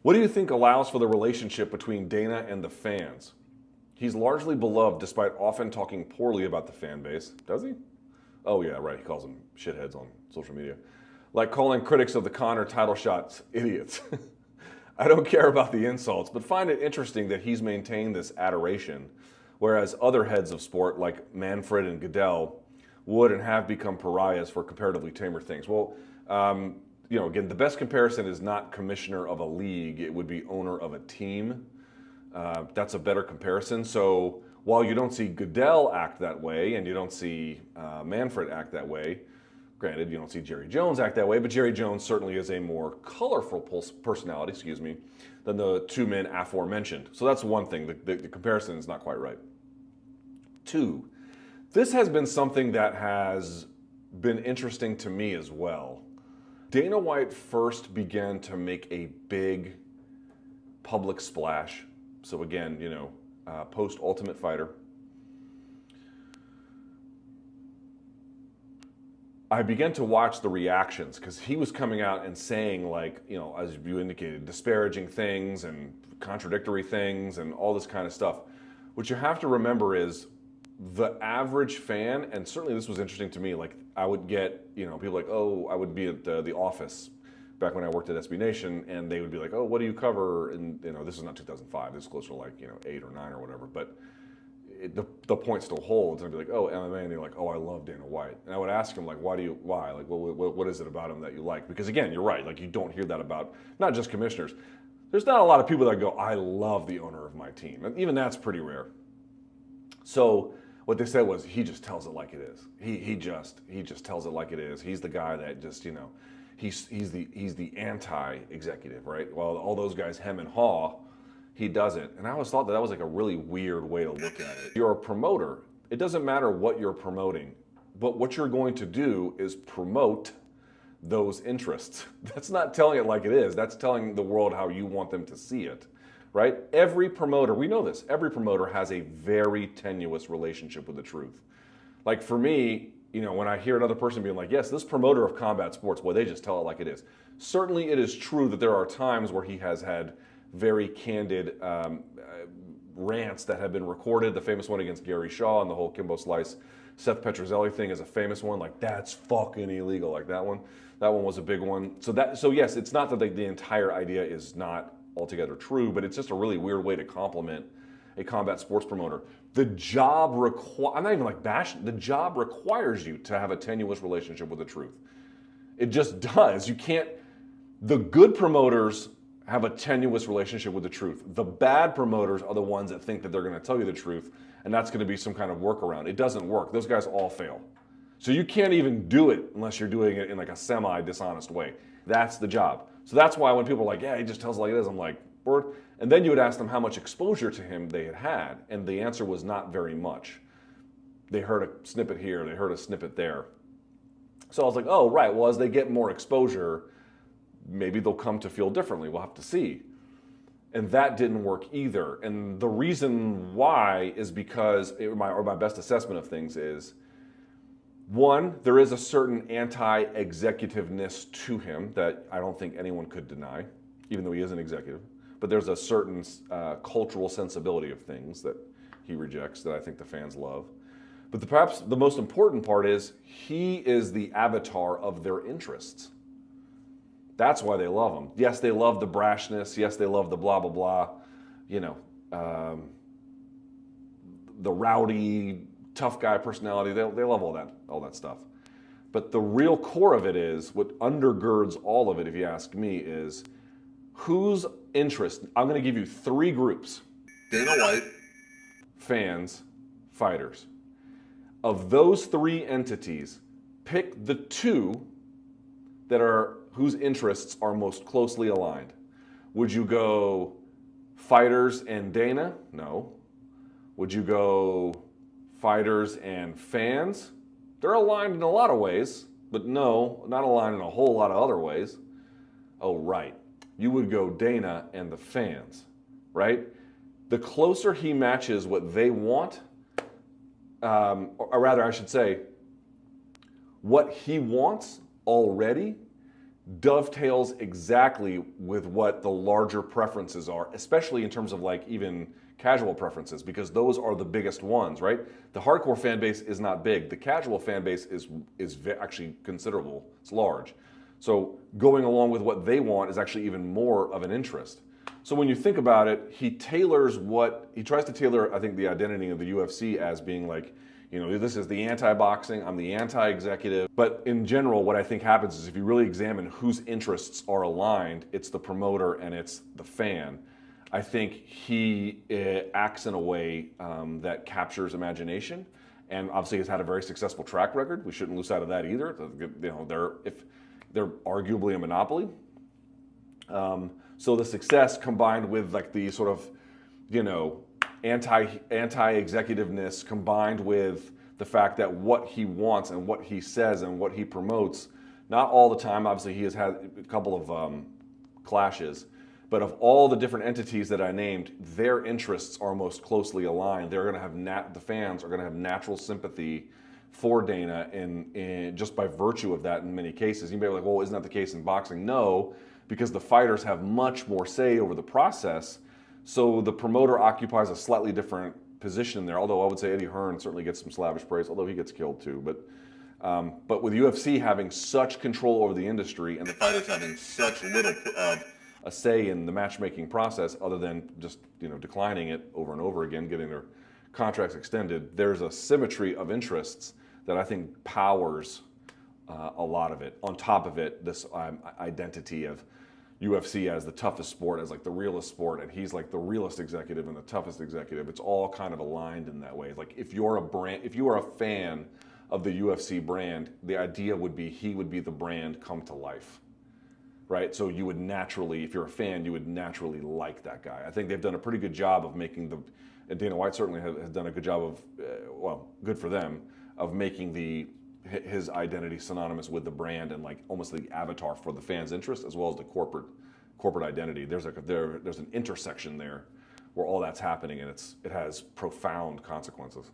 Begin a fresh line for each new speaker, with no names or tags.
What do you think allows for the relationship between Dana and the fans? He's largely beloved despite often talking poorly about the fan base. Does he? Oh yeah, right. He calls them shitheads on social media. Like calling critics of the Conor title shots idiots. I don't care about the insults, but find it interesting that he's maintained this adoration, whereas other heads of sport like Manfred and Goodell would and have become pariahs for comparatively tamer things. Well, again, the best comparison is not commissioner of a league, it would be owner of a team. That's a better comparison. So while you don't see Goodell act that way and you don't see Manfred act that way, granted, you don't see Jerry Jones act that way, but Jerry Jones certainly is a more colorful personality, than the two men aforementioned. So that's one thing. The comparison is not quite right. Two, this has been something that has been interesting to me as well. Dana White first began to make a big public splash. So again, post Ultimate Fighter. I began to watch the reactions because he was coming out and saying, like, as you indicated, disparaging things and contradictory things and all this kind of stuff. What you have to remember is the average fan, and certainly this was interesting to me, like I would get, people like, oh, I would be at the office back when I worked at SB Nation, and they would be like, oh, what do you cover? And this is not 2005, this is closer to like 8 or 9 or whatever, but the point still holds. And I'd be like, oh, MMA, and they're like, oh, I love Dana White. And I would ask him, like, why? Like, what is it about him that you like? Because again, you're right, like you don't hear that about not just commissioners. There's not a lot of people that go, I love the owner of my team. And even that's pretty rare. So what they said was, he just tells it like it is. He just tells it like it is. He's the guy that just, he's the anti-executive, right? While all those guys hem and haw, he doesn't. And I always thought that was like a really weird way to look at it. You're a promoter. It doesn't matter what you're promoting, but what you're going to do is promote those interests. That's not telling it like it is. That's telling the world how you want them to see it, right? Every promoter, we know this, every promoter has a very tenuous relationship with the truth. Like for me, when I hear another person being like, yes, this promoter of combat sports, boy, they just tell it like it is. Certainly it is true that there are times where he has had very candid rants that have been recorded. The famous one against Gary Shaw and the whole Kimbo Slice, Seth Petrozelli thing is a famous one. Like, that's fucking illegal. Like that one was a big one. So yes, it's not that the entire idea is not altogether true, but it's just a really weird way to compliment a combat sports promoter. The job I'm not even like bashing. The job requires you to have a tenuous relationship with the truth. It just does. You can't. The good promoters have a tenuous relationship with the truth. The bad promoters are the ones that think that they're going to tell you the truth, and that's going to be some kind of workaround. It doesn't work. Those guys all fail. So you can't even do it unless you're doing it in like a semi-dishonest way. That's the job. So that's why when people are like, yeah, he just tells it like it is, I'm like, word. And then you would ask them how much exposure to him they had, and the answer was not very much. They heard a snippet here, they heard a snippet there. So I was like, oh, right, well, as they get more exposure, maybe they'll come to feel differently. We'll have to see. And that didn't work either. And the reason why is because, my best assessment of things is, one, there is a certain anti-executiveness to him that I don't think anyone could deny, even though he is an executive. But there's a certain cultural sensibility of things that he rejects that I think the fans love. But perhaps the most important part is he is the avatar of their interests. That's why they love him. Yes, they love the brashness. Yes, they love the blah, blah, blah. The rowdy, tough guy personality. They love all that stuff. But the real core of it is, what undergirds all of it, if you ask me, is whose interest. I'm going to give you 3 groups. Dana White, fans, fighters. Of those 3 entities, pick the 2 whose interests are most closely aligned. Would you go fighters and Dana? No. Would you go fighters and fans? They're aligned in a lot of ways, but no, not aligned in a whole lot of other ways. Oh, right. You would go Dana and the fans, right? The closer he matches what they want, or rather I should say, what he wants already, dovetails exactly with what the larger preferences are, especially in terms of like even casual preferences, because those are the biggest ones, right? The hardcore fan base is not big. The casual fan base is actually considerable. It's large. So going along with what they want is actually even more of an interest. So when you think about it, he tries to tailor, I think, the identity of the UFC as being like, you know, this is the anti-boxing, I'm the anti-executive. But in general, what I think happens is if you really examine whose interests are aligned, it's the promoter and it's the fan. I think he acts in a way that captures imagination, and obviously has had a very successful track record. We shouldn't lose sight of that either. You know, they're arguably a monopoly. So the success combined with like the sort of, you know, anti-executiveness combined with the fact that what he wants and what he says and what he promotes, not all the time, obviously he has had a couple of clashes, but of all the different entities that I named, their interests are most closely aligned. They're going to have the fans are going to have natural sympathy for Dana in just by virtue of that in many cases. You may be like, well, isn't that the case in boxing? No, because the fighters have much more say over the process. So the promoter occupies a slightly different position there, although I would say Eddie Hearn certainly gets some slavish praise, although he gets killed too. But with UFC having such control over the industry and the fighters having such little a say in the matchmaking process, other than just, you know, declining it over and over again, getting their contracts extended, there's a symmetry of interests that I think powers a lot of it. On top of it, this identity of UFC as the toughest sport, as like the realest sport, and he's like the realest executive and the toughest executive. It's all kind of aligned in that way. Like if you're a fan of the UFC brand, the idea would be he would be the brand come to life, right? So you would naturally, if you're a fan, you would naturally like that guy. I think they've done a pretty good job of making and Dana White certainly has done a good job of, well, good for them, of making his identity synonymous with the brand and like almost the avatar for the fans' interest as well as the corporate identity. There's an intersection there where all that's happening, and it has profound consequences.